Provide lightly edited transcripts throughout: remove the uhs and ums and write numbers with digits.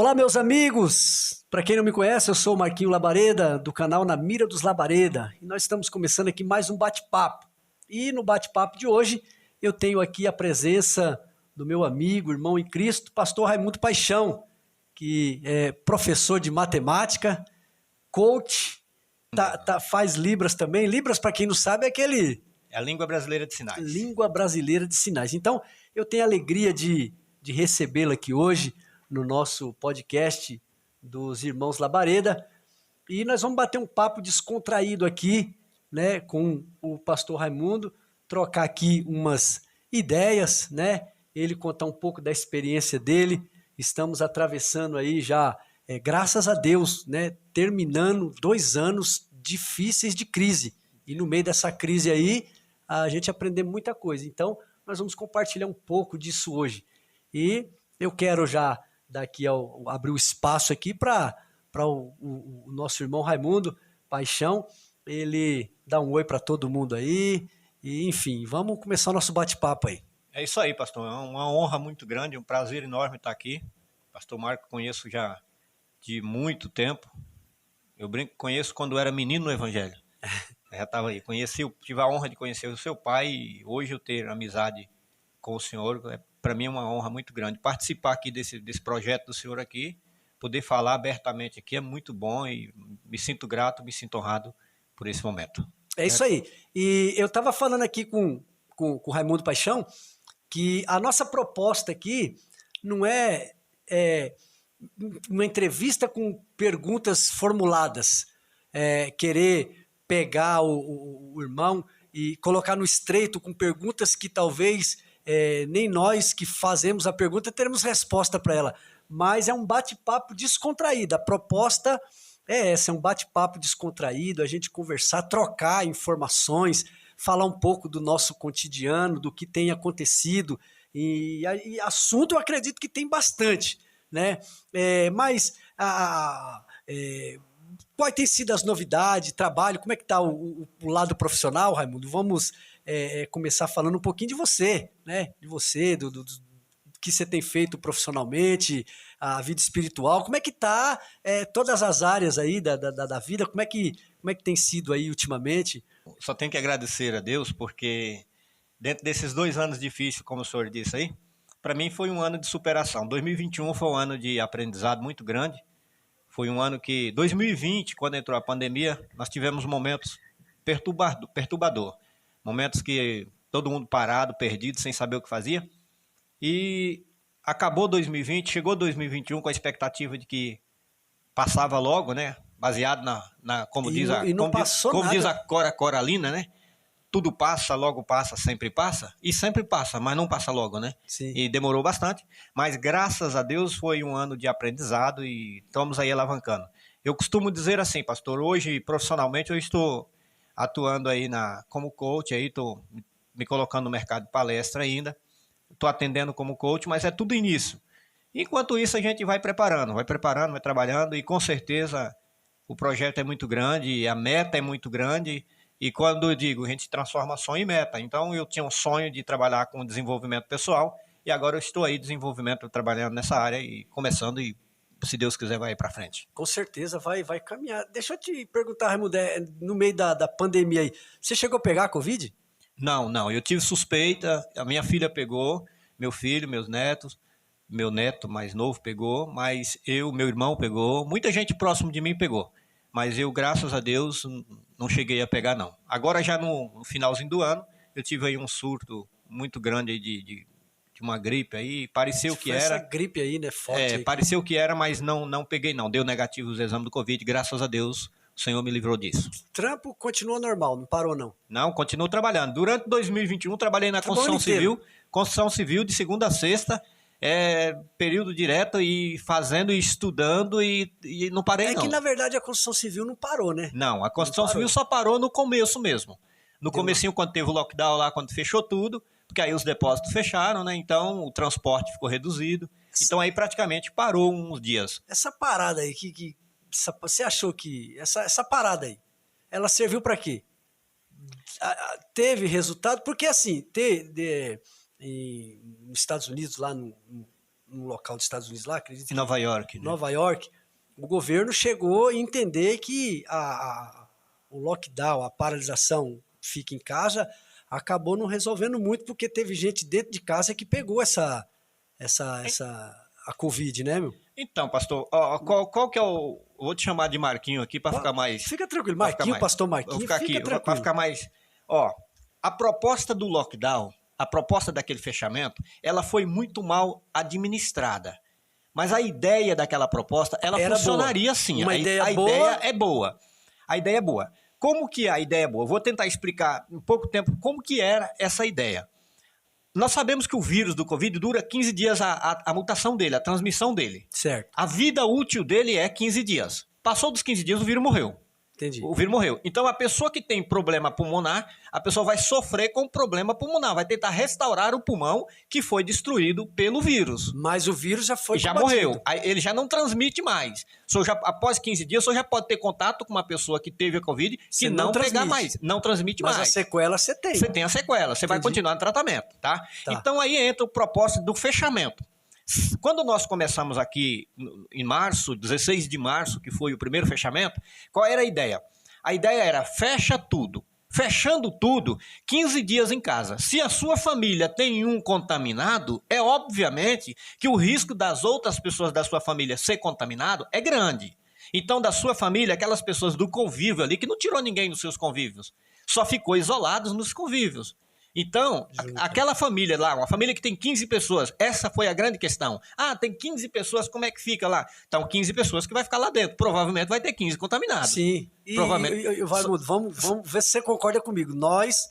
Olá, meus amigos! Para quem não me conhece, eu sou o Marquinho Labareda, do canal Na Mira dos Labareda. E nós estamos começando aqui mais um bate-papo. E no bate-papo de hoje, eu tenho aqui a presença do meu amigo, irmão em Cristo, pastor Raimundo Paixão, que é professor de matemática, coach, faz Libras também. Libras, para quem não sabe, é aquele... É a língua brasileira de sinais. Língua brasileira de sinais. Então, eu tenho a alegria de recebê-lo aqui hoje no nosso podcast dos Irmãos Labareda, e nós vamos bater um papo descontraído aqui, né, com o pastor Raimundo, trocar aqui umas ideias, né, ele contar um pouco da experiência dele. Estamos atravessando aí já, graças a Deus, né, terminando 2 anos difíceis de crise, e no meio dessa crise aí, a gente aprendeu muita coisa. Então, nós vamos compartilhar um pouco disso hoje. E eu quero já abrir o espaço aqui para o nosso irmão Raimundo Paixão, ele dá um oi para todo mundo aí, e enfim, vamos começar o nosso bate-papo aí. É isso aí, pastor. É uma honra muito grande, um prazer enorme estar aqui. Pastor Marco, conheço já de muito tempo. Eu conheço quando era menino no Evangelho. Já estava aí. Tive a honra de conhecer o seu pai, e hoje eu ter amizade com o senhor, para mim é uma honra muito grande. Participar aqui desse projeto do senhor aqui, poder falar abertamente aqui é muito bom, e me sinto grato, me sinto honrado por esse momento. É isso aí. E eu estava falando aqui com o Raimundo Paixão que a nossa proposta aqui não é uma entrevista com perguntas formuladas, querer pegar o irmão e colocar no estreito com perguntas que talvez nem nós que fazemos a pergunta teremos resposta para ela, mas é um bate-papo descontraído. A proposta é essa, é um bate-papo descontraído, a gente conversar, trocar informações, falar um pouco do nosso cotidiano, do que tem acontecido, e assunto eu acredito que tem bastante, né? Quais têm sido as novidades, trabalho, como é que está o lado profissional, Raimundo? Vamos começar falando um pouquinho de você, né? De você, do que você tem feito profissionalmente, a vida espiritual, como é que está todas as áreas aí da vida, como é que tem sido aí ultimamente? Só tenho que agradecer a Deus, porque dentro desses 2 anos difíceis, como o senhor disse aí, para mim foi um ano de superação. 2021 foi um ano de aprendizado muito grande. Foi um ano que, 2020, quando entrou a pandemia, nós tivemos momentos perturbador. Momentos que todo mundo parado, perdido, sem saber o que fazia. E acabou 2020, chegou 2021 com a expectativa de que passava logo, né? Baseado como diz a Cora Coralina, né? Tudo passa, logo passa, sempre passa. E sempre passa, mas não passa logo, né? Sim. E demorou bastante. Mas graças a Deus foi um ano de aprendizado e estamos aí alavancando. Eu costumo dizer assim, pastor, hoje profissionalmente eu estou atuando aí como coach, aí estou me colocando no mercado de palestra ainda. Estou atendendo como coach, mas é tudo início. Enquanto isso, a gente vai preparando, vai trabalhando, e com certeza o projeto é muito grande, a meta é muito grande, e quando eu digo, a gente transforma sonho em meta. Então, eu tinha um sonho de trabalhar com desenvolvimento pessoal, e agora eu estou aí trabalhando nessa área, e começando, e se Deus quiser vai para frente. Com certeza vai caminhar. Deixa eu te perguntar, Raimundo, no meio da pandemia aí, você chegou a pegar a Covid? Não, eu tive suspeita, a minha filha pegou, meu filho, meus netos, meu neto mais novo pegou, mas meu irmão pegou, muita gente próximo de mim pegou, mas eu, graças a Deus, não cheguei a pegar não. Agora já no finalzinho do ano, eu tive aí um surto muito grande aí de uma gripe aí, pareceu que era. Essa gripe aí, né, forte. Pareceu que era, mas não peguei não, deu negativo os exames do Covid, graças a Deus, o Senhor me livrou disso. Trampo continua normal, não parou não? Não, continuo trabalhando. Durante 2021 trabalhei na construção civil de segunda a sexta, período direto, e fazendo e estudando, e não parei não. É que na verdade a construção civil não parou, né? Não, a construção civil só parou no começo mesmo. No comecinho, quando teve o lockdown lá, quando fechou tudo, porque aí os depósitos fecharam, né? Então o transporte ficou reduzido. Então aí praticamente parou uns dias. Essa parada aí, você achou que essa parada aí, ela serviu para quê? Teve resultado? Porque assim, nos Estados Unidos, lá num local dos Estados Unidos lá, acredito. Em Nova York. Né? Nova York, o governo chegou a entender que o lockdown, a paralisação fica em casa, acabou não resolvendo muito, porque teve gente dentro de casa que pegou a Covid, né, meu? Então, pastor, ó, qual que é o... Vou te chamar de Marquinho aqui para ficar mais... Fica tranquilo, Marquinho, pastor Marquinho, fica aqui, tranquilo. Para ficar mais... Ó, a proposta do lockdown, a proposta daquele fechamento, ela foi muito mal administrada. Mas a ideia daquela proposta, ela funcionaria sim. Uma ideia boa. Ideia é boa. A ideia é boa. Como que a ideia é boa? Eu vou tentar explicar em pouco tempo como que era essa ideia. Nós sabemos que o vírus do Covid dura 15 dias a mutação dele, a transmissão dele. Certo. A vida útil dele é 15 dias. Passou dos 15 dias, o vírus morreu. Entendi. O vírus morreu. Então, a pessoa que tem problema pulmonar, a pessoa vai sofrer com problema pulmonar, vai tentar restaurar o pulmão que foi destruído pelo vírus. Mas o vírus já foi combatido. Morreu. Ele já não transmite mais. após 15 dias, o senhor já pode ter contato com uma pessoa que teve a Covid que não pegar mais. Não transmite mais. Mas a sequela você tem. Você tem a sequela. Você vai continuar no tratamento, tá? Então, aí entra o propósito do fechamento. Quando nós começamos aqui em março, 16 de março, que foi o primeiro fechamento, qual era a ideia? A ideia era fecha tudo. Fechando tudo, 15 dias em casa. Se a sua família tem um contaminado, é obviamente que o risco das outras pessoas da sua família ser contaminado é grande. Então, da sua família, aquelas pessoas do convívio ali, que não tirou ninguém dos seus convívios, só ficou isolados nos convívios. Então, aquela família lá, uma família que tem 15 pessoas, essa foi a grande questão. Ah, tem 15 pessoas, como é que fica lá? Então, 15 pessoas que vai ficar lá dentro. Provavelmente vai ter 15 contaminados. Sim. Provavelmente. Raimundo, vamos ver se você concorda comigo. Nós,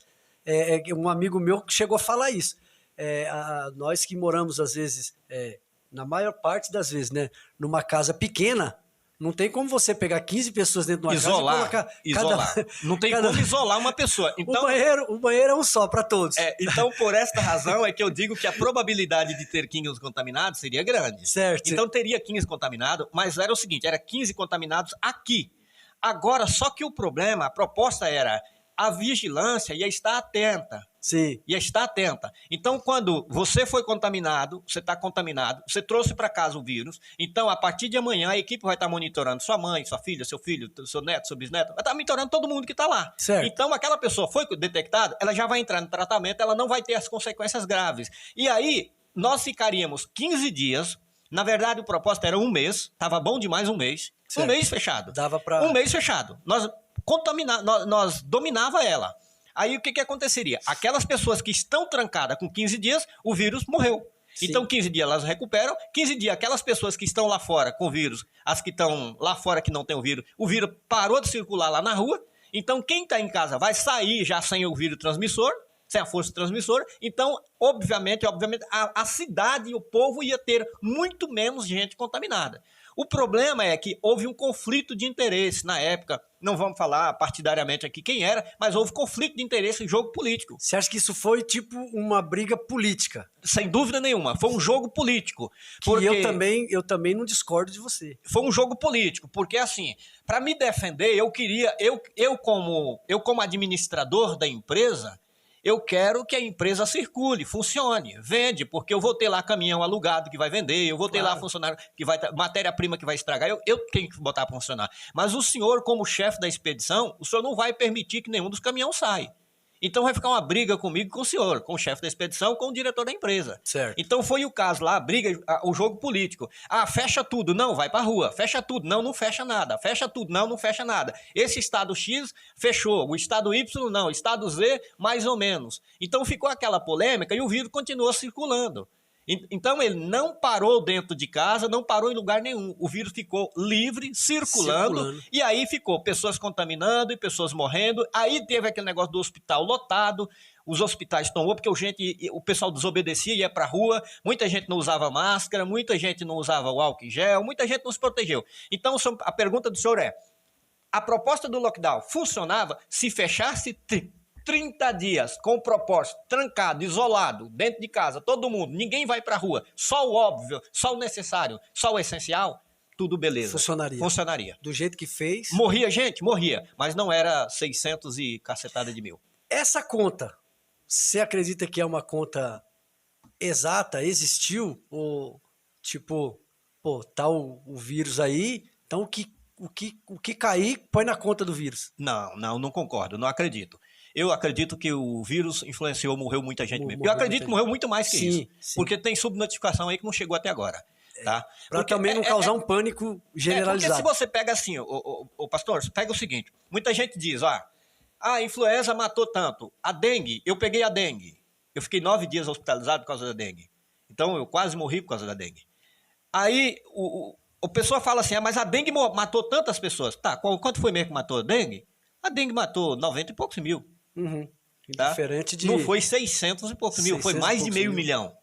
um amigo meu chegou a falar isso. Nós que moramos, às vezes, na maior parte das vezes, né, numa casa pequena, não tem como você pegar 15 pessoas dentro de uma casa e colocar... Não tem como isolar uma pessoa. Então, o banheiro é um só para todos. Então, por esta razão, é que eu digo que a probabilidade de ter 15 contaminados seria grande. Certo. Então, teria 15 contaminados, mas era o seguinte, era 15 contaminados aqui. Agora, só que o problema, a proposta era a vigilância ia estar atenta. Sim. Ia estar atenta. Então, quando você foi contaminado, você está contaminado, você trouxe para casa o vírus, então, a partir de amanhã, a equipe vai estar monitorando sua mãe, sua filha, seu filho, seu neto, seu bisneto, vai estar monitorando todo mundo que está lá. Certo. Então, aquela pessoa foi detectada, ela já vai entrar no tratamento, ela não vai ter as consequências graves. E aí, nós ficaríamos 15 dias, na verdade, o propósito era um mês, estava bom demais um mês, certo. Um mês fechado. Dava para... Um mês fechado. Nós dominava ela. Aí o que aconteceria? Aquelas pessoas que estão trancadas com 15 dias, o vírus morreu. Sim. Então, 15 dias elas recuperam, 15 dias aquelas pessoas que estão lá fora com o vírus, as que estão lá fora que não tem o vírus parou de circular lá na rua, então quem está em casa vai sair já sem o vírus transmissor, sem a força transmissora, então, obviamente, a cidade e o povo ia ter muito menos gente contaminada. O problema é que houve um conflito de interesse na época, não vamos falar partidariamente aqui quem era, mas houve conflito de interesse em jogo político. Você acha que isso foi tipo uma briga política? Sem dúvida nenhuma, foi um jogo político. Porque eu também não discordo de você. Foi um jogo político, porque assim, para me defender, eu como administrador da empresa, eu quero que a empresa circule, funcione, vende, porque eu vou ter lá caminhão alugado que vai vender, eu vou ter lá funcionário que vai, matéria-prima que vai estragar, eu tenho que botar para funcionar. Mas o senhor, como chefe da expedição, o senhor não vai permitir que nenhum dos caminhões saia. Então vai ficar uma briga comigo, com o senhor, com o chefe da expedição, com o diretor da empresa. Certo. Então foi o caso lá, a briga, o jogo político. Ah, fecha tudo, não, vai pra rua. Fecha tudo, não fecha nada. Fecha tudo, não fecha nada. Esse estado X fechou, o estado Y não, o estado Z mais ou menos. Então ficou aquela polêmica e o vírus continuou circulando. Então ele não parou dentro de casa, não parou em lugar nenhum. O vírus ficou livre, circulando. E aí ficou pessoas contaminando e pessoas morrendo. Aí teve aquele negócio do hospital lotado, os hospitais tomou porque o pessoal desobedecia e ia para a rua, muita gente não usava máscara, muita gente não usava o álcool em gel, muita gente não se protegeu. Então a pergunta do senhor é, a proposta do lockdown funcionava se fechasse 30 dias com o propósito, trancado, isolado, dentro de casa, todo mundo, ninguém vai para a rua, só o óbvio, só o necessário, só o essencial, tudo beleza. Funcionaria. Do jeito que fez. Morria gente? Morria, mas não era 600 e cacetada de mil. Essa conta, você acredita que é uma conta exata, existiu, ou Tipo, pô, tá o vírus aí, então o que cair, põe na conta do vírus. Não concordo, não acredito. Eu acredito que o vírus influenciou, morreu muita gente mesmo. Eu Morreu acredito muita que morreu muito mais que isso. Sim. Porque tem subnotificação aí que não chegou até agora. Tá? Pra também não causar um pânico generalizado. Porque se você pega assim, o pastor, você pega o seguinte, muita gente diz, a influenza matou tanto. A dengue, eu peguei a dengue. Eu fiquei 9 dias hospitalizado por causa da dengue. Então eu quase morri por causa da dengue. Aí o pessoal fala assim, mas a dengue matou tantas pessoas. Tá, quanto foi mesmo que matou a dengue? A dengue matou 90 e poucos mil. Uhum. Tá? Diferente de... Não foi 600 e poucos mil, foi mais de meio milhão.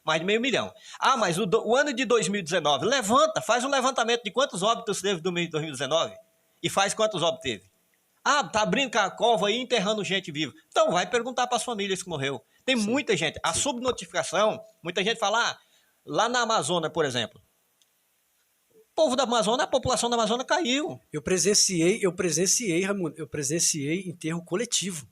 Mais de meio milhão. Mas o ano de 2019, faz um levantamento de quantos óbitos teve no mês de 2019 e faz quantos óbitos teve. Tá abrindo a cova e enterrando gente viva. Então vai perguntar para as famílias que morreu. Tem muita gente. A subnotificação, muita gente fala, lá na Amazônia, por exemplo. O povo da Amazônia, a população da Amazônia caiu. Eu presenciei, Raimundo, enterro coletivo,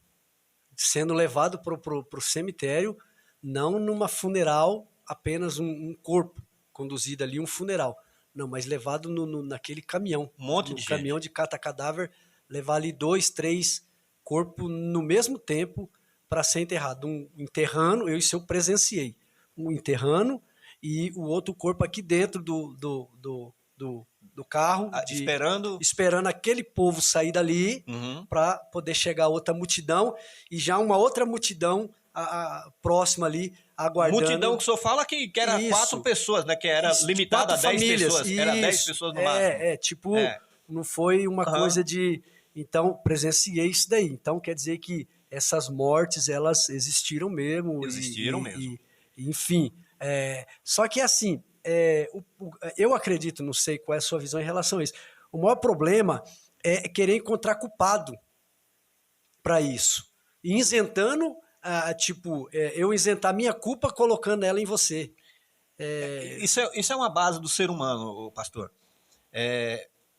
sendo levado pro cemitério, não numa funeral, apenas um corpo, conduzido ali, um funeral. Não, mas levado naquele caminhão. Um monte de gente. Caminhão de cata-cadáver, levar ali 2, 3 corpos no mesmo tempo para ser enterrado. Um enterrando, isso eu presenciei. Um enterrando e o outro corpo aqui dentro do carro. Esperando aquele povo sair dali para poder chegar a outra multidão e já uma outra multidão próxima ali, aguardando. Multidão que o senhor fala que era 4 pessoas, né? Que era limitada a 10 pessoas. Era 10 pessoas no máximo. Não foi uma coisa de... Então, presenciei isso daí. Então, quer dizer que essas mortes, elas existiram mesmo. Enfim, só que assim, eu acredito, não sei qual é a sua visão em relação a isso, o maior problema é querer encontrar culpado para isso. E isentando, eu isentar minha culpa colocando ela em você. Isso é uma base do ser humano, pastor.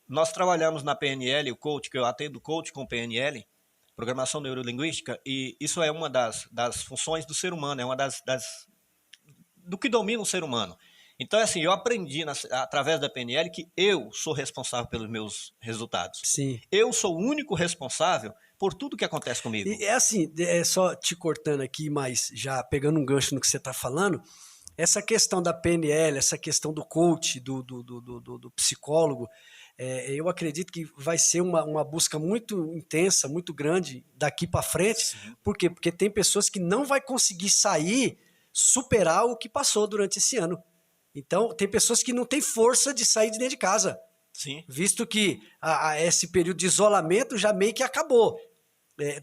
Nós trabalhamos na PNL, o coach, que eu atendo coach com PNL, Programação Neurolinguística, e isso é uma das funções do ser humano, é uma do que domina o ser humano. Então, assim, eu aprendi através da PNL que eu sou responsável pelos meus resultados. Sim. Eu sou o único responsável por tudo que acontece comigo. E assim, só te cortando aqui, mas já pegando um gancho no que você está falando, essa questão da PNL, essa questão do coach, do psicólogo, eu acredito que vai ser uma busca muito intensa, muito grande daqui para frente. Sim. Por quê? Porque tem pessoas que não vai conseguir superar o que passou durante esse ano. Então, tem pessoas que não têm força de sair de dentro de casa. Sim. Visto que esse período de isolamento já meio que acabou.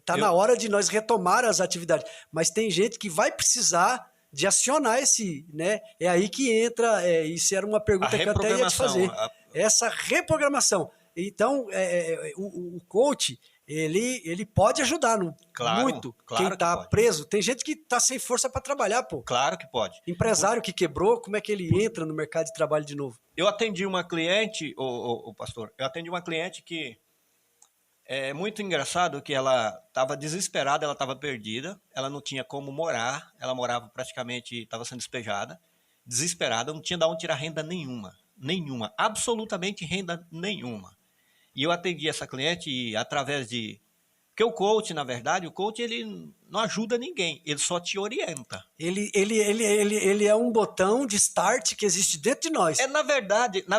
Na hora de nós retomar as atividades. Mas tem gente que vai precisar de acionar esse, né? É aí que entra, isso era uma pergunta que eu até ia te fazer. Essa reprogramação. Então, o coach, ele pode ajudar muito quem está preso. Tem gente que está sem força para trabalhar, pô. Claro que pode. Empresário que quebrou, como é que ele entra no mercado de trabalho de novo? Eu atendi uma cliente, pastor, que é muito engraçado que ela estava desesperada, ela estava perdida, ela não tinha como morar, ela morava praticamente, estava sendo despejada, desesperada, não tinha de onde tirar renda nenhuma, absolutamente renda nenhuma. E eu atendi essa cliente através de... Porque o coach, na verdade, ele não ajuda ninguém, ele só te orienta. Ele é um botão de start que existe dentro de nós. Na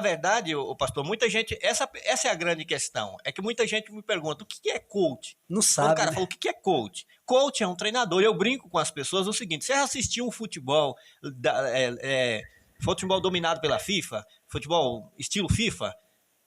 verdade, o pastor, muita gente... Essa é a grande questão. É que muita gente me pergunta, o que é coach? Não sabe, Quando o cara falou, o que é coach? Coach é um treinador. Eu brinco com as pessoas o seguinte, você já assistiu um futebol, futebol dominado pela FIFA, futebol estilo FIFA,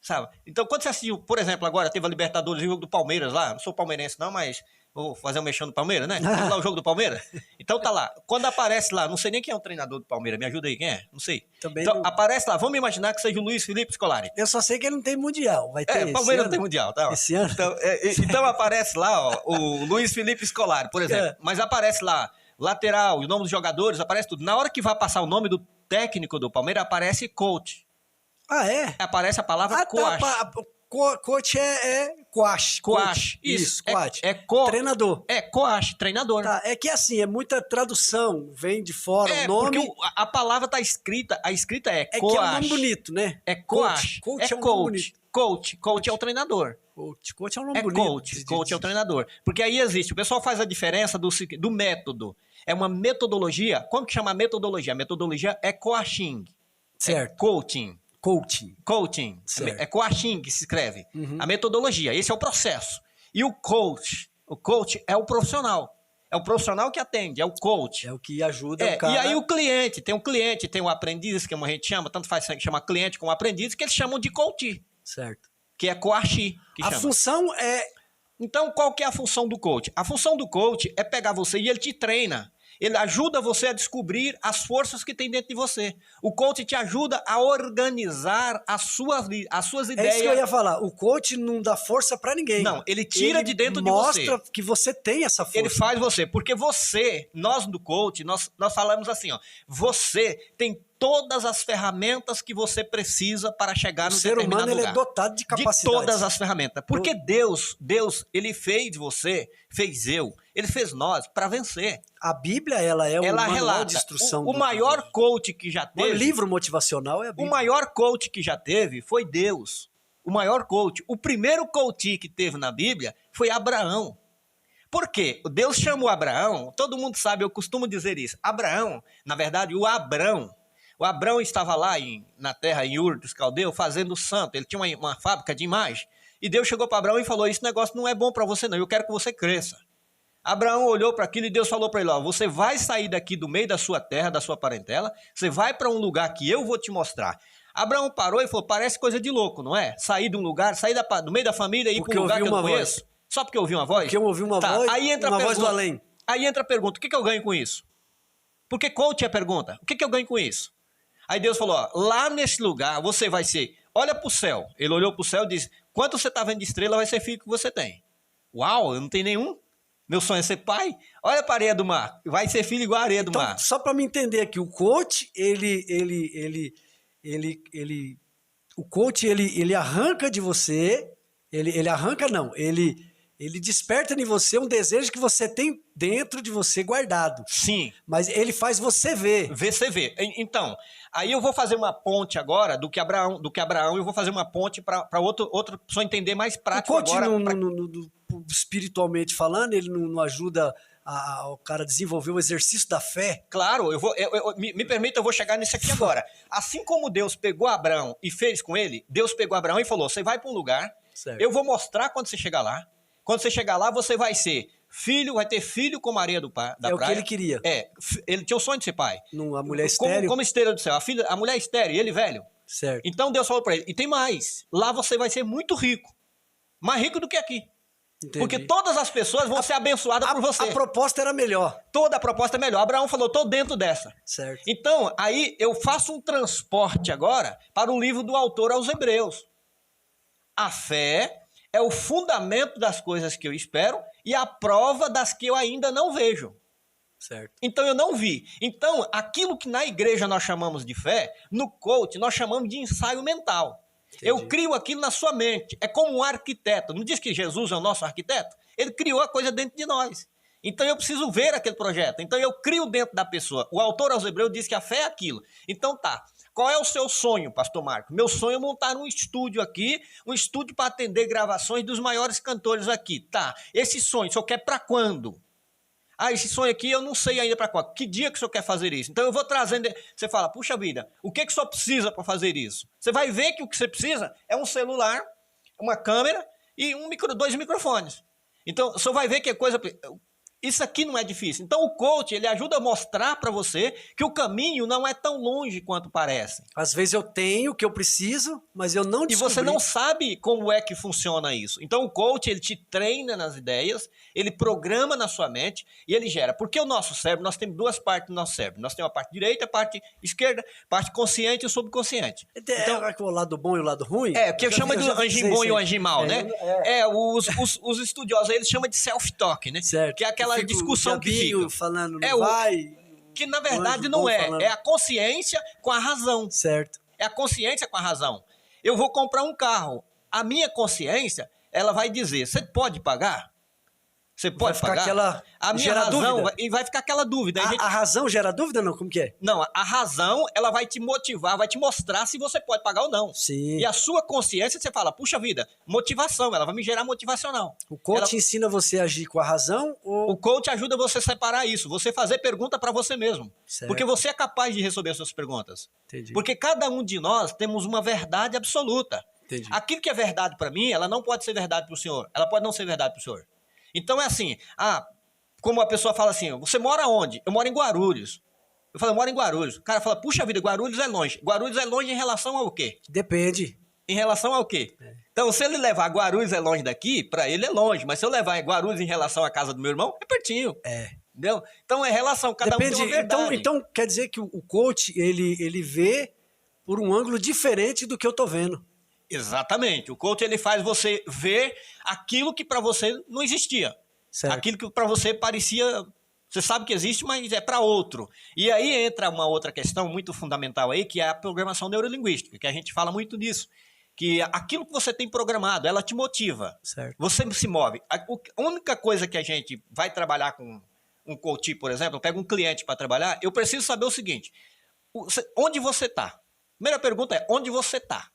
sabe? Então, quando você assistiu, por exemplo, agora teve a Libertadores e o jogo do Palmeiras lá, não sou palmeirense não, mas vou fazer um mexão do Palmeiras, né? Teve lá o jogo do Palmeiras. Então tá lá, quando aparece lá, não sei nem quem é o treinador do Palmeiras, me ajuda aí, quem é? Não sei. Também então não... aparece lá, vamos imaginar que seja o Luiz Felipe Scolari. Eu só sei que ele não tem mundial, vai ter Palmeiras não tem mundial, tá? Esse ano? Então aparece lá, o Luiz Felipe Scolari, por exemplo, mas aparece lá, lateral, o nome dos jogadores, aparece tudo. Na hora que vai passar o nome do técnico do Palmeiras, aparece coach. Ah, é? Aparece a palavra coach. Coach coach. Coach. Isso, coach. Treinador. Coach, treinador. Tá, é que assim, é muita tradução, vem de fora o nome. Porque a palavra tá escrita, a escrita é coach. É que é um nome bonito, né? É coach. Coach é um nome bonito. Coach é o treinador. Coach é um nome bonito. Coach é o treinador. Porque aí existe, o pessoal faz a diferença do método. É uma metodologia. Como que chama a metodologia? A metodologia é coaching. Certo. É coaching. Coaching. É coaching que se escreve. A metodologia, esse é o processo. E o coach é o profissional. É o profissional que atende, é o coach. É o que ajuda o cara. E aí o cliente, tem um aprendiz, que a gente chama, tanto faz chamar cliente como aprendiz, que eles chamam de coach. Certo. Que é coaching. A função é... Então, qual que é a função do coach? A função do coach é pegar você e ele te treina. Ele ajuda você a descobrir as forças que tem dentro de você. O coach te ajuda a organizar as suas ideias. É isso que eu ia falar. O coach não dá força pra ninguém. Não, ele tira de dentro de você. Mostra que você tem essa força. Ele faz você. Porque nós do coach, nós falamos assim, ó. Você tem todas as ferramentas que você precisa para chegar no determinado lugar. O ser humano, ele é dotado de capacidades. De todas as ferramentas. Porque Deus, ele fez você, fez eu, ele fez nós para vencer. A Bíblia, ela é um manual de instrução. O maior coach que já teve... O livro motivacional é a Bíblia. O maior coach que já teve foi Deus. O maior coach. O primeiro coach que teve na Bíblia foi Abraão. Por quê? Deus chamou Abraão, todo mundo sabe, eu costumo dizer isso. Abraão, na verdade, o Abrão estava lá na terra, em Ur dos Caldeus, fazendo santo. Ele tinha uma fábrica de imagem. E Deus chegou para Abraão e falou, esse negócio não é bom para você não, eu quero que você cresça. Abraão olhou para aquilo e Deus falou para ele, ó, você vai sair daqui do meio da sua terra, da sua parentela, você vai para um lugar que eu vou te mostrar. Abraão parou e falou, parece coisa de louco, não é? Sair de um lugar, sair do meio da família e ir para um lugar que eu não conheço. Só porque eu ouvi uma voz? Porque eu ouvi uma voz, aí entra uma voz do além. Aí entra a pergunta, o que eu ganho com isso? Porque coach é a pergunta, o que eu ganho com isso? Aí Deus falou, ó, lá nesse lugar você vai ser, olha para o céu. Ele olhou para o céu e disse, quanto você está vendo de estrela vai ser filho que você tem. Uau, eu não tenho nenhum. Meu sonho é ser pai. Olha para a areia do mar, vai ser filho igual a areia do mar. Só para me entender aqui, o coach, o coach, ele arranca de você, ele arranca não, ele desperta em você um desejo que você tem dentro de você guardado. Sim. Mas ele faz você ver. Você vê. Então, aí eu vou fazer uma ponte agora do que Abraão, eu vou fazer uma ponte para outra pessoa entender mais prático agora. O coach, agora, espiritualmente falando, ele não ajuda o cara a desenvolver o exercício da fé? Claro, me permita, eu vou chegar nisso aqui agora. Assim como Deus pegou Abraão e fez com ele, Deus pegou Abraão e falou, você vai para um lugar, certo. Eu vou mostrar quando você chegar lá. Quando você chegar lá, você vai ser filho, vai ter filho como a areia da praia. É o que ele queria. Ele tinha o sonho de ser pai. A mulher estéril. Como estrela do céu. A mulher estéril, ele velho. Certo. Então Deus falou para ele, e tem mais, lá você vai ser muito rico. Mais rico do que aqui. Entendi. Porque todas as pessoas vão ser abençoadas por você. A proposta era melhor. Toda a proposta é melhor. Abraão falou, estou dentro dessa. Certo. Então, aí eu faço um transporte agora para o livro do autor aos Hebreus. A fé é o fundamento das coisas que eu espero e a prova das que eu ainda não vejo. Certo. Então eu não vi. Então, aquilo que na igreja nós chamamos de fé, no coach nós chamamos de ensaio mental. Entendi. Eu crio aquilo na sua mente. É como um arquiteto. Não diz que Jesus é o nosso arquiteto? Ele criou a coisa dentro de nós. Então eu preciso ver aquele projeto. Então eu crio dentro da pessoa. O autor aos Hebreus diz que a fé é aquilo. Então tá. Qual é o seu sonho, pastor Marco? Meu sonho é montar um estúdio aqui, um estúdio para atender gravações dos maiores cantores aqui. Tá, esse sonho, o senhor quer para quando? Ah, esse sonho aqui eu não sei ainda para quando. Que dia que o senhor quer fazer isso? Então eu vou trazendo, você fala, puxa vida, o que o senhor precisa para fazer isso? Você vai ver que o que você precisa é um celular, uma câmera e 2 microfones. Então o senhor vai ver que é coisa... Isso aqui não é difícil. Então o coach, ele ajuda a mostrar para você que o caminho não é tão longe quanto parece. Às vezes eu tenho o que eu preciso, mas eu não descobri. E você não sabe como é que funciona isso. Então o coach, ele te treina nas ideias, ele programa na sua mente e ele gera. Porque o nosso cérebro, nós temos 2 partes do nosso cérebro. Nós temos a parte direita, a parte esquerda, parte consciente e o subconsciente. Então, o lado bom e o lado ruim? Porque chama de anjinho bom e o anjinho mal, né? Os estudiosos, eles chamam de self-talk, né? Certo. Que é aquela discussão que fica. Falando, não vai... Que na verdade não é. Falando. É a consciência com a razão. Certo. É a consciência com a razão. Eu vou comprar um carro. A minha consciência ela vai dizer, você pode pagar? Você pode ficar pagar? aquela... A minha gera razão, dúvida. e vai ficar aquela dúvida. A razão gera dúvida, não? Como que é? Não, a razão, ela vai te motivar, vai te mostrar se você pode pagar ou não. Sim. E a sua consciência, você fala, puxa vida, motivação, ela vai me gerar motivacional. O coach ensina você a agir com a razão ou... O coach ajuda você a separar isso, você fazer pergunta para você mesmo. Certo. Porque você é capaz de resolver as suas perguntas. Entendi. Porque cada um de nós temos uma verdade absoluta. Entendi. Aquilo que é verdade para mim, ela não pode ser verdade para o senhor. Ela pode não ser verdade para o senhor. Então é assim, como a pessoa fala assim, você mora onde? Eu moro em Guarulhos. Eu falo, eu moro em Guarulhos. O cara fala, puxa vida, Guarulhos é longe. Guarulhos é longe em relação ao quê? Depende. Em relação ao quê? Então, se ele levar Guarulhos é longe daqui, para ele é longe. Mas se eu levar Guarulhos em relação à casa do meu irmão, é pertinho. Entendeu? Então é relação, cada Depende. um tem uma verdade. Então quer dizer que o coach, ele vê por um ângulo diferente do que eu tô vendo. Exatamente. O coach, ele faz você ver aquilo que para você não existia. Certo. Aquilo que para você parecia... Você sabe que existe, mas é para outro. E aí entra uma outra questão muito fundamental aí, que é a programação neurolinguística, que a gente fala muito nisso. Que aquilo que você tem programado, ela te motiva. Certo. Você se move. A única coisa que a gente vai trabalhar com um coach, por exemplo, eu pego um cliente para trabalhar, eu preciso saber o seguinte, onde você está? Primeira pergunta é, onde você está?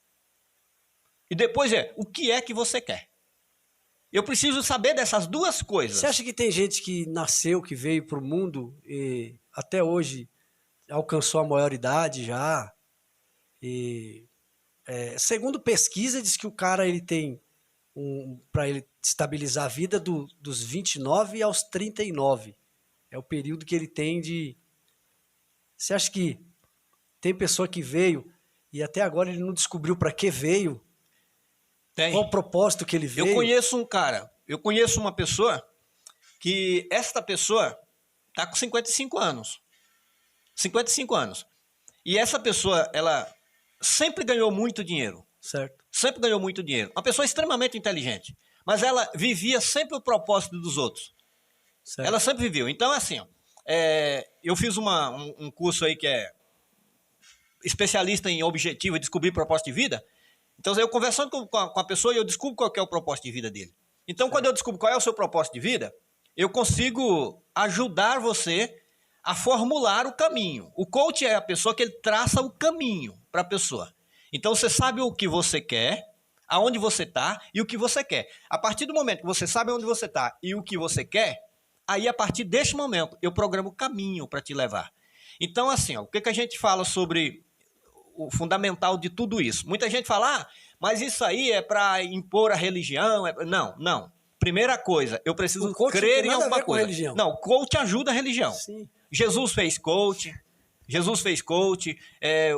E depois o que é que você quer? Eu preciso saber dessas duas coisas. Você acha que tem gente que nasceu, que veio para o mundo e até hoje alcançou a maioridade já? Segundo pesquisa, diz que o cara ele tem, para ele estabilizar a vida, dos 29 aos 39. É o período que ele tem de... Você acha que tem pessoa que veio e até agora ele não descobriu para que veio? Tem. Qual o propósito que ele veio? Eu conheço um cara, eu conheço uma pessoa que esta pessoa está com 55 anos. 55 anos. E essa pessoa, ela sempre ganhou muito dinheiro. Certo. Sempre ganhou muito dinheiro. Uma pessoa extremamente inteligente. Mas ela vivia sempre o propósito dos outros. Certo. Ela sempre viveu. Então, assim, eu fiz um curso aí que é especialista em objetivo e descobrir propósito de vida. Então, eu conversando com a pessoa, eu descubro qual que é o propósito de vida dele. Então, certo. Quando eu descubro qual é o seu propósito de vida, eu consigo ajudar você a formular o caminho. O coach é a pessoa que ele traça o caminho para a pessoa. Então, você sabe o que você quer, aonde você está e o que você quer. A partir do momento que você sabe onde você está e o que você quer, aí, a partir deste momento, eu programo o caminho para te levar. Então, assim, o que a gente fala sobre o fundamental de tudo isso? Muita gente fala, mas isso aí é para impor a religião. Não. Primeira coisa, eu preciso crer em alguma coisa. Não, o coach ajuda a religião. Sim. Jesus fez coach.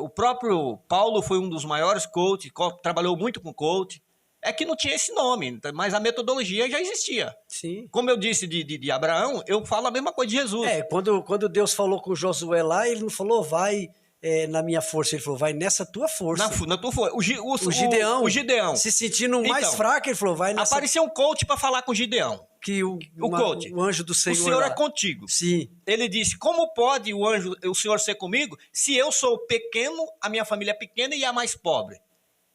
O próprio Paulo foi um dos maiores coaches, trabalhou muito com coach. É que não tinha esse nome, mas a metodologia já existia. Sim. Como eu disse de Abraão, eu falo a mesma coisa de Jesus. Quando Deus falou com Josué lá, ele não falou, vai na minha força, ele falou, vai nessa tua força. Na tua força. O Gideão. Se sentindo mais fraco, ele falou, vai nessa... Apareceu um coach para falar com o Gideão. O anjo do Senhor. O Senhor lá. é contigo. Sim. Ele disse, como pode o Senhor ser comigo se eu sou pequeno, a minha família é pequena e a mais pobre?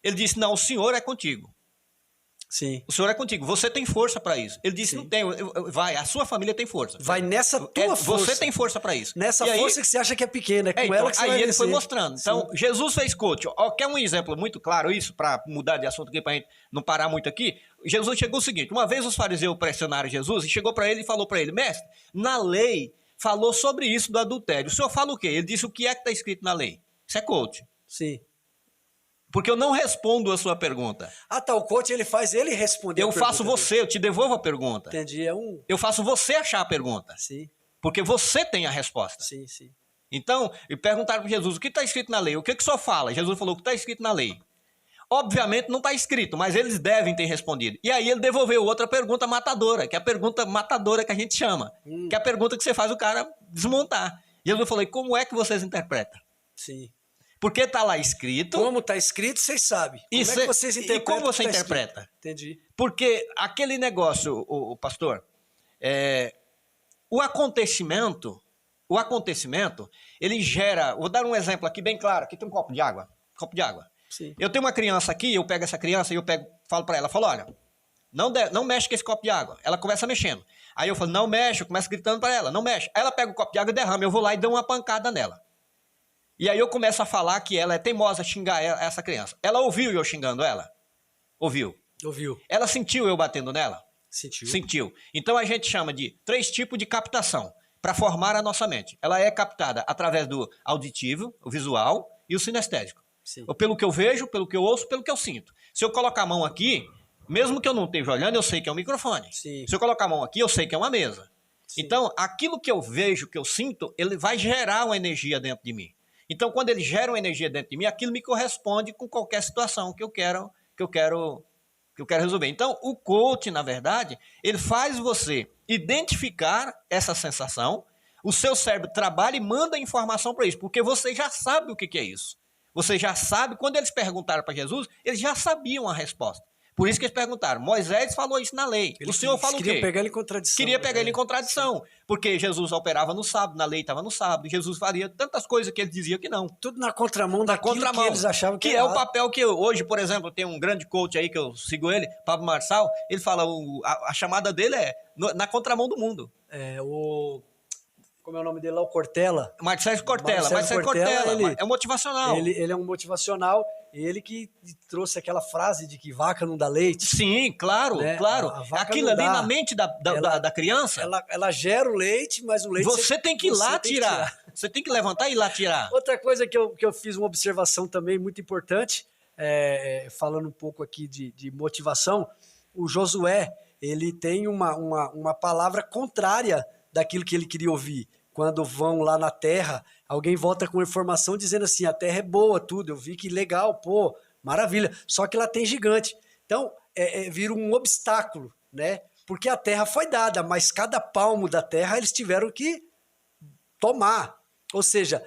Ele disse, não, o Senhor é contigo. Sim. O Senhor é contigo, você tem força para isso. Ele disse, não tem, vai, a sua família tem força. Vai nessa tua força. Você tem força para isso. Nessa força que você acha que é pequena, é com ela que você vai Aí ele vencer. foi mostrando. Então, sim. Jesus fez coach. Quer um exemplo muito claro isso, para mudar de assunto aqui, para a gente não parar muito aqui? Jesus chegou o seguinte, uma vez os fariseus pressionaram Jesus e chegou para ele e falou para ele, mestre, na lei falou sobre isso do adultério. O senhor fala o quê? Ele disse, o que é que está escrito na lei? Isso é coach. Sim. Porque eu não respondo a sua pergunta. O coach ele faz ele responder a pergunta. Eu faço você, eu te devolvo a pergunta. Entendi, Eu faço você achar a pergunta. Sim. Porque você tem a resposta. Sim, sim. Então, e perguntaram para Jesus, o que está escrito na lei? O que o senhor fala? Jesus falou, o que está escrito na lei? Obviamente não está escrito, mas eles devem ter respondido. E aí ele devolveu outra pergunta matadora, que é a pergunta matadora que a gente chama. Que é a pergunta que você faz o cara desmontar. Jesus falou, e como é que vocês interpretam? Sim. Porque está lá escrito... Como está escrito, vocês sabem. Como é que vocês interpretam? E como você interpreta? Escrito? Entendi. Porque aquele negócio, o pastor, o acontecimento, ele gera... Vou dar um exemplo aqui bem claro. Aqui tem um copo de água. Sim. Eu tenho uma criança aqui, eu pego essa criança e falo para ela, olha, não mexe com esse copo de água. Ela começa mexendo. Aí eu falo, não mexe, eu começo gritando para ela, não mexe. Aí ela pega o copo de água e derrama, eu vou lá e dou uma pancada nela. E aí eu começo a falar que ela é teimosa, xingar essa criança. Ela ouviu eu xingando ela? Ouviu. Ouviu. Ela sentiu eu batendo nela? Sentiu. Sentiu. Então a gente chama de 3 tipos de captação para formar a nossa mente. Ela é captada através do auditivo, o visual e o sinestésico. Sim. Pelo que eu vejo, pelo que eu ouço, pelo que eu sinto. Se eu colocar a mão aqui, mesmo que eu não esteja olhando, eu sei que é um microfone. Sim. Se eu colocar a mão aqui, eu sei que é uma mesa. Sim. Então, aquilo que eu vejo, que eu sinto, ele vai gerar uma energia dentro de mim. Então, quando ele gera uma energia dentro de mim, aquilo me corresponde com qualquer situação que eu quero resolver. Então, o coach, na verdade, ele faz você identificar essa sensação, o seu cérebro trabalha e manda informação para isso, porque você já sabe o que é isso. Você já sabe, quando eles perguntaram para Jesus, eles já sabiam a resposta. Por isso que eles perguntaram, Moisés falou isso na lei, o senhor falou o quê? Queria pegar ele em contradição. Queria pegar ele em contradição, porque Jesus operava no sábado, na lei estava no sábado, Jesus faria tantas coisas que ele dizia que não. Tudo na contramão daquilo que eles achavam que é o papel que hoje, por exemplo, tem um grande coach aí que eu sigo ele, Pablo Marçal, ele fala, a chamada dele é na contramão do mundo. Como é o nome dele lá? O Cortella. Marcelo Cortella, ele é motivacional. Ele é um motivacional, ele que trouxe aquela frase de que vaca não dá leite. Sim, claro, né? Claro. Aquilo ali na mente da criança. Ela gera o leite, mas o leite... Você tem que ir lá tirar. Você tem que levantar e ir lá tirar. Outra coisa que eu fiz uma observação também muito importante, falando um pouco aqui de motivação, o Josué, ele tem uma palavra contrária daquilo que ele queria ouvir. Quando vão lá na terra, alguém volta com informação dizendo assim, a terra é boa, tudo, eu vi que legal, pô, maravilha, só que lá tem gigante. Então, vira um obstáculo, né? Porque a terra foi dada, mas cada palmo da terra eles tiveram que tomar. Ou seja,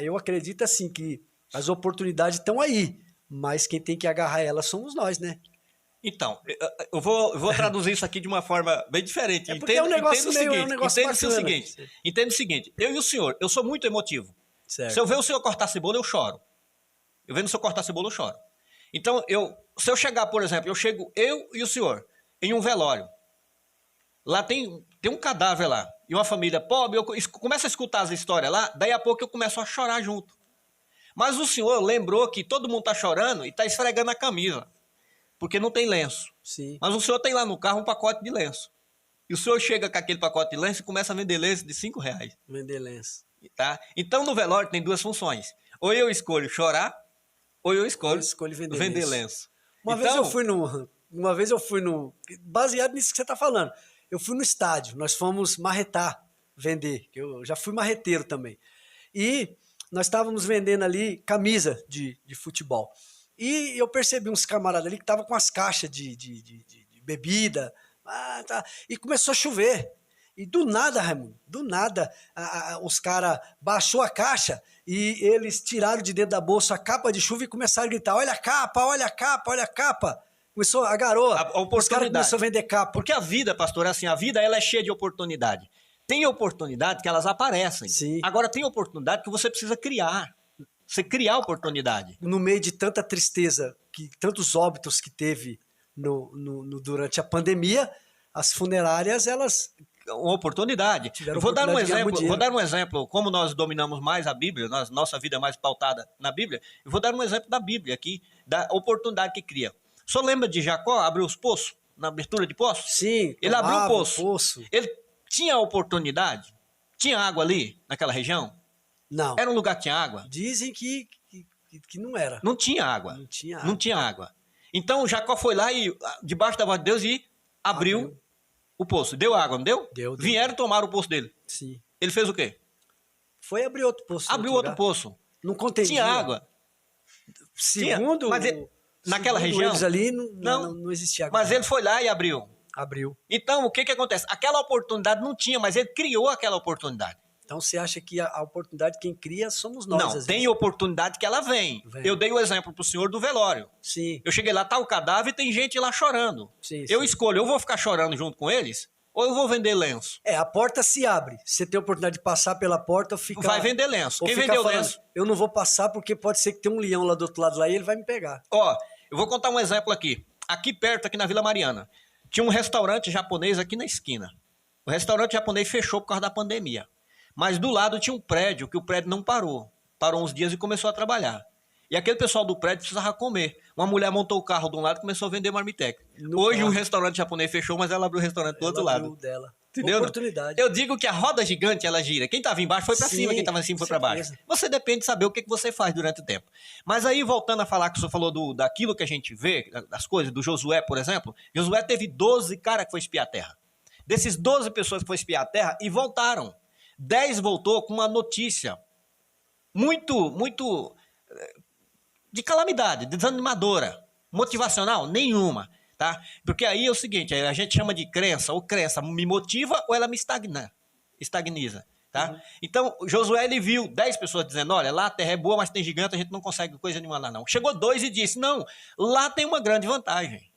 eu acredito assim que as oportunidades estão aí, mas quem tem que agarrar elas somos nós, né? Então, eu vou traduzir isso aqui de uma forma bem diferente. Entenda o seguinte, eu e o senhor, eu sou muito emotivo. Certo. Se eu ver o senhor cortar cebola, eu choro. Eu vendo o senhor cortar cebola, eu choro. Então, se eu chegar, por exemplo, eu e o senhor, em um velório, lá tem um cadáver lá, e uma família pobre, eu começo a escutar as histórias lá, daí a pouco eu começo a chorar junto. Mas o senhor lembrou que todo mundo está chorando e está esfregando a camisa. Porque não tem lenço. Sim. Mas o senhor tem lá no carro um pacote de lenço. E o senhor chega com aquele pacote de lenço e começa a vender lenço de R$5. Vender lenço. Tá? Então, no velório tem 2 funções. Ou eu escolho chorar, ou eu escolho vender lenço. Uma vez eu fui no... Baseado nisso que você está falando. Eu fui no estádio. Nós fomos marretar, vender. Eu já fui marreteiro também. E nós estávamos vendendo ali camisa de futebol. E eu percebi uns camaradas ali que estavam com as caixas de bebida, e começou a chover. E do nada, Raimundo, do nada, os caras baixou a caixa e eles tiraram de dentro da bolsa a capa de chuva e começaram a gritar, olha a capa, olha a capa, olha a capa. Começou a garoa, os caras começaram a vender capa. Porque a vida, pastor, é assim, a vida ela é cheia de oportunidade. Tem oportunidade que elas aparecem. Sim. Agora tem oportunidade que você precisa criar. Você criar oportunidade. No meio de tanta tristeza, tantos óbitos que teve durante a pandemia, as funerárias, elas... Uma oportunidade. Vou dar um exemplo, como nós dominamos mais a Bíblia, nossa vida é mais pautada na Bíblia, eu vou dar um exemplo da Bíblia aqui, da oportunidade que cria. O senhor lembra de Jacó abrir os poços, na abertura de poços? Sim. Ele abriu o poço. Ele tinha oportunidade? Tinha água ali, naquela região? Não. Era um lugar que tinha água? Dizem que não era. Não tinha água. Não tinha água. Então Jacó foi lá e, debaixo da voz de Deus, e abriu o poço. Deu água, não deu? Deu. Vieram tomar o poço dele. Sim. Ele fez o quê? Foi abrir outro poço. Abriu outro poço. Não contendia. Tinha água. Segundo... naquela região... eles ali, não existia água. Mas ele foi lá e abriu. Abriu. Então, o que acontece? Aquela oportunidade não tinha, mas ele criou aquela oportunidade. Então você acha que a oportunidade quem cria somos nós? Não, tem oportunidade que ela vem. Eu dei o exemplo para o senhor do velório. Sim. Eu cheguei lá, tá o cadáver e tem gente lá chorando. Sim, eu escolho, eu vou ficar chorando junto com eles ou eu vou vender lenço? A porta se abre. Você tem a oportunidade de passar pela porta ou ficar... Vai vender lenço. Quem vendeu lenço? Eu não vou passar porque pode ser que tem um leão lá do outro lado lá e ele vai me pegar. Ó, eu vou contar um exemplo aqui. Aqui perto, aqui na Vila Mariana. Tinha um restaurante japonês aqui na esquina. O restaurante japonês fechou por causa da pandemia. Mas do lado tinha um prédio, que o prédio não parou. Parou uns dias e começou a trabalhar. E aquele pessoal do prédio precisava comer. Uma mulher montou o carro de um lado e começou a vender marmitex. Hoje o restaurante japonês fechou, mas ela abriu o restaurante do outro lado. Dela. Entendeu? Oportunidade. Eu digo que a roda gigante, ela gira. Quem estava embaixo foi para cima, quem estava em cima foi para baixo. Você depende de saber o que você faz durante o tempo. Mas aí, voltando a falar que o senhor falou daquilo que a gente vê, das coisas, do Josué, por exemplo. Josué teve 12 caras que foi espiar a terra. Desses 12 pessoas que foi espiar a terra e voltaram. 10 voltou com uma notícia muito de calamidade, desanimadora. Motivacional? Nenhuma. Tá? Porque aí é o seguinte, a gente chama de crença, ou crença me motiva ou ela me estagniza. Tá? Uhum. Então, Josué ele viu 10 pessoas dizendo, olha, lá a terra é boa, mas tem gigante, a gente não consegue coisa nenhuma lá não. Chegou 2 e disse, não, lá tem uma grande vantagem.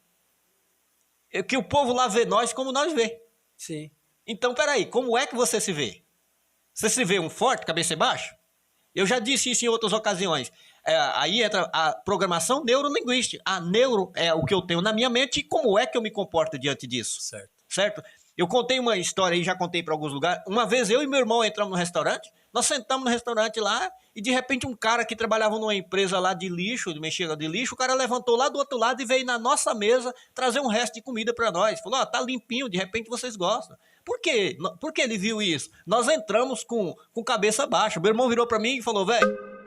É que o povo lá vê nós como nós vê. Sim. Então, peraí, como é que você se vê? Você se vê um forte, cabeça baixa? Eu já disse isso em outras ocasiões. Aí entra a programação neurolinguística. A neuro é o que eu tenho na minha mente e como é que eu me comporto diante disso. Certo? Eu contei uma história aí, já contei para alguns lugares. Uma vez eu e meu irmão entramos no restaurante, nós sentamos no restaurante lá e de repente um cara que trabalhava numa empresa lá de lixo, de mexer de lixo, o cara levantou lá do outro lado e veio na nossa mesa trazer um resto de comida para nós. Falou, tá limpinho, de repente vocês gostam. Por quê? Por que ele viu isso? Nós entramos com cabeça baixa. Meu irmão virou para mim e falou, velho,